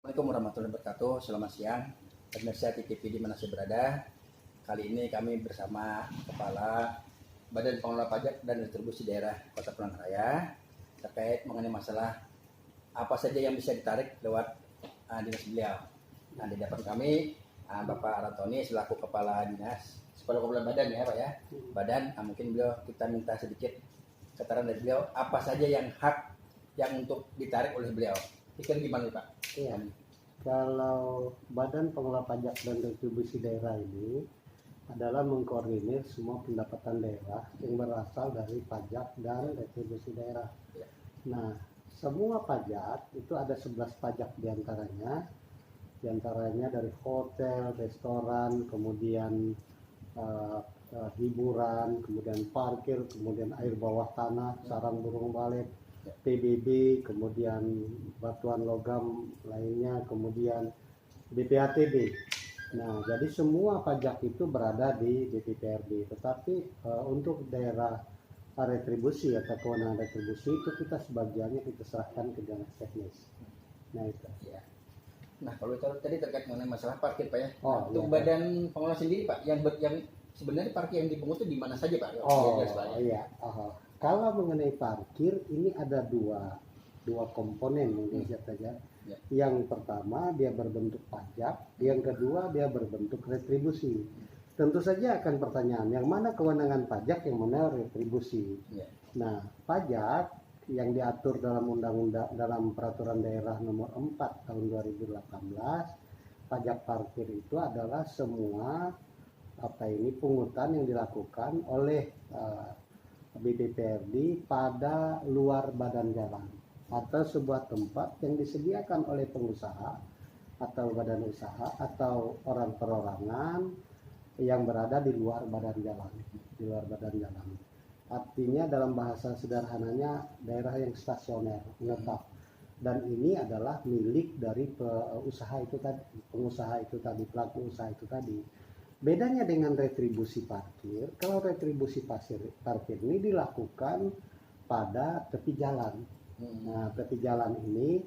Assalamualaikum warahmatullahi wabarakatuh. Selamat siang, pemirsa TTV di mana saya berada. Kali ini kami bersama Kepala Badan Pengelola Pajak dan Retribusi Daerah Kota Palangkaraya terkait mengenai masalah apa saja yang bisa ditarik lewat dinas beliau. Nah, di depan kami Bapak Rantoni selaku Kepala Dinas, Kepala Badan ya Pak ya. Badan, mungkin beliau kita minta sedikit keterangan dari beliau apa saja yang hak yang untuk ditarik oleh beliau. Pikir gimana Pak? Iya. Kalau Badan Pengelola Pajak dan Retribusi Daerah ini adalah mengkoordinir semua pendapatan daerah yang berasal dari pajak dan retribusi daerah. Ya. Nah, semua pajak itu ada 11 pajak diantaranya dari hotel, restoran, kemudian hiburan, kemudian parkir, kemudian air bawah tanah, sarang burung walet, PBB, kemudian batuan logam lainnya, kemudian BPHTB. Nah, jadi semua pajak itu berada di BPPRD. Tetapi untuk daerah retribusi atau kewenangan retribusi itu kita sebagiannya kita serahkan ke dinas teknis. Nah itu ya. Nah, kalau itu tadi terkait mengenai masalah parkir Pak ya. Oh, untuk iya. Badan Pengelola sendiri Pak, yang sebenarnya parkir yang dipungut itu di mana saja Pak? Oh iya. Kalau mengenai parkir ini ada dua komponen yang dilihat saja. Ya. Yang pertama dia berbentuk pajak, yang kedua dia berbentuk retribusi. Tentu saja akan pertanyaan yang mana kewenangan pajak, yang mana retribusi. Ya. Nah, pajak yang diatur dalam undang-undang dalam peraturan daerah nomor 4 tahun 2018, pajak parkir itu adalah semua pungutan yang dilakukan oleh BPPRD pada luar badan jalan atau sebuah tempat yang disediakan oleh pengusaha atau badan usaha atau orang perorangan yang berada di luar badan jalan. Artinya dalam bahasa sederhananya daerah yang stasioner, menetap. Dan ini adalah milik dari pelaku usaha itu tadi. Bedanya dengan retribusi parkir, kalau retribusi parkir ini dilakukan pada tepi jalan. Nah, tepi jalan ini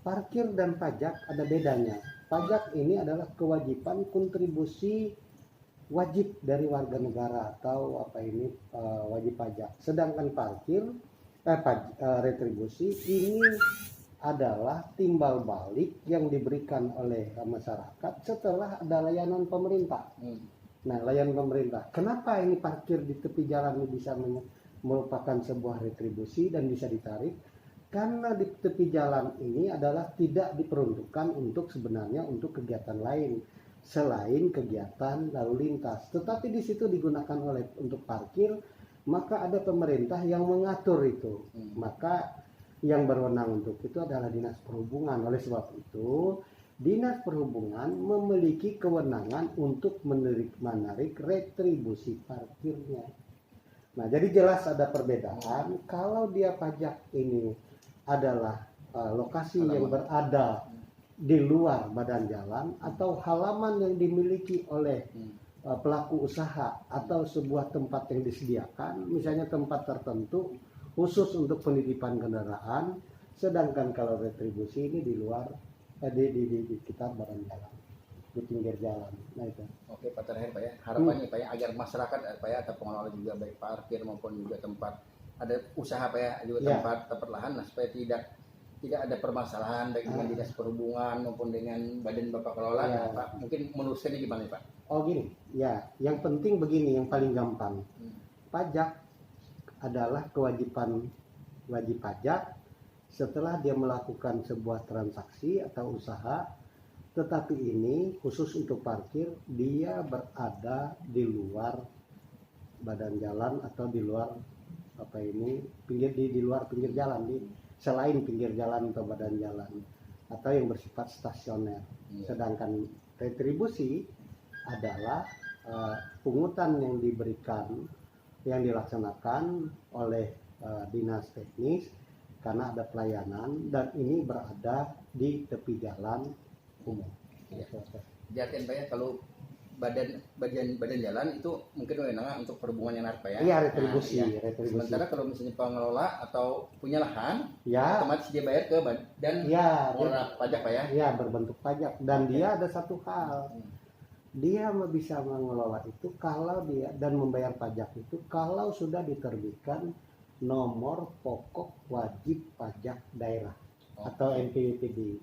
parkir dan pajak ada bedanya. Pajak ini adalah kewajiban kontribusi wajib dari warga negara atau wajib pajak. Sedangkan retribusi ini adalah timbal balik yang diberikan oleh masyarakat setelah ada layanan pemerintah. Nah, layanan pemerintah. Kenapa ini parkir di tepi jalan ini bisa merupakan sebuah retribusi dan bisa ditarik? Karena di tepi jalan ini adalah tidak diperuntukkan untuk kegiatan lain selain kegiatan lalu lintas. Tetapi di situ digunakan untuk parkir, maka ada pemerintah yang mengatur itu. Maka yang berwenang untuk itu adalah Dinas Perhubungan. Oleh sebab itu, Dinas Perhubungan memiliki kewenangan untuk menarik retribusi parkirnya. Nah, jadi jelas ada perbedaan. Kalau dia pajak ini adalah lokasi yang berada di luar badan jalan atau halaman yang dimiliki oleh pelaku usaha atau sebuah tempat yang disediakan, misalnya tempat tertentu khusus untuk penitipan kendaraan, sedangkan kalau retribusi ini di luar di sekitar badan jalan, di pinggir jalan. Nah itu. Oke Pak, terakhir Pak ya, harapannya Pak ya agar masyarakat Pak ya atau pengelola juga baik parkir maupun juga tempat ada usaha Pak ya juga tempat lahan, nah, supaya tidak ada permasalahan baik dengan Dinas Perhubungan maupun dengan badan Bapak kelola. Nah, Pak, mungkin menurut saya gimana Pak? Oh gini, ya, yang penting begini, yang paling gampang. Pajak adalah kewajiban wajib pajak setelah dia melakukan sebuah transaksi atau usaha, tetapi ini khusus untuk parkir dia berada di luar badan jalan atau di luar di luar pinggir jalan, selain pinggir jalan atau badan jalan atau yang bersifat stasioner. Sedangkan retribusi adalah pungutan yang dilaksanakan oleh dinas teknis karena ada pelayanan dan ini berada di tepi jalan umum. Jadi Pak ya, kalau badan jalan itu mungkin wewenang untuk perhubungan yang Pak ya. Iya, retribusi, Nah, iya. retribusi. Sementara kalau misalnya pengelola atau punya lahan, Ya, otomatis dia bayar ke badan ya, pengelola pajak Pak ya. ya berbentuk pajak. Dan Oke. dia ada satu hal, dia bisa mengelola itu kalau dia dan membayar pajak itu kalau sudah diterbitkan nomor pokok wajib pajak daerah atau NPWP.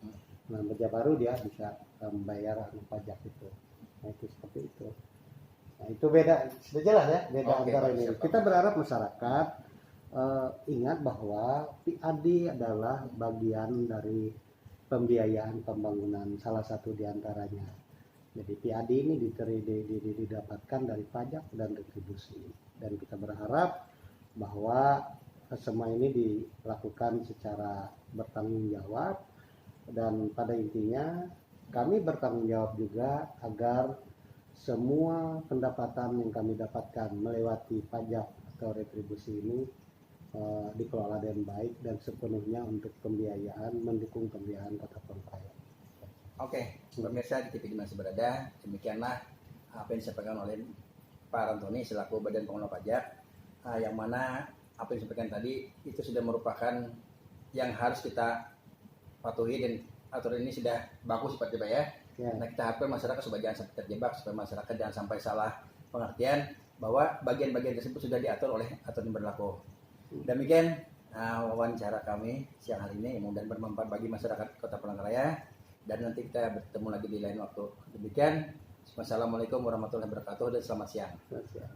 Nah, baru dia bisa membayar pajak itu. Nah, itu seperti itu. Nah, itu beda, sudah jelas ya, beda Oke, antara Pak, ini. siap, Pak. Kita berharap masyarakat ingat bahwa PAD adalah bagian dari pembiayaan pembangunan, salah satu diantaranya. Jadi PAD ini didapatkan dari pajak dan retribusi. Dan kita berharap bahwa semua ini dilakukan secara bertanggung jawab, dan pada intinya kami bertanggung jawab juga agar semua pendapatan yang kami dapatkan melewati pajak atau retribusi ini dikelola dengan baik dan sepenuhnya untuk pembiayaan, mendukung pembiayaan Kota Palangkaraya. Oke, pemirsa di TV Dimanapun berada, demikianlah apa yang disampaikan oleh Pak Rantoni selaku Badan Pengelola Pajak, yang mana apa yang disampaikan tadi itu sudah merupakan yang harus kita patuhi, dan aturan ini sudah bagus seperti Pak ya. Ya. Nah, kita harapkan masyarakat supaya jangan sampai terjebak, supaya masyarakat jangan sampai salah pengertian bahwa bagian-bagian tersebut sudah diatur oleh aturan yang berlaku. Demikian wawancara kami siang hari ini, mudah-mudahan bermanfaat bagi masyarakat Kota Palangkaraya, dan nanti kita bertemu lagi di lain waktu. Demikian, wassalamualaikum warahmatullahi wabarakatuh dan selamat siang. Selamat siang.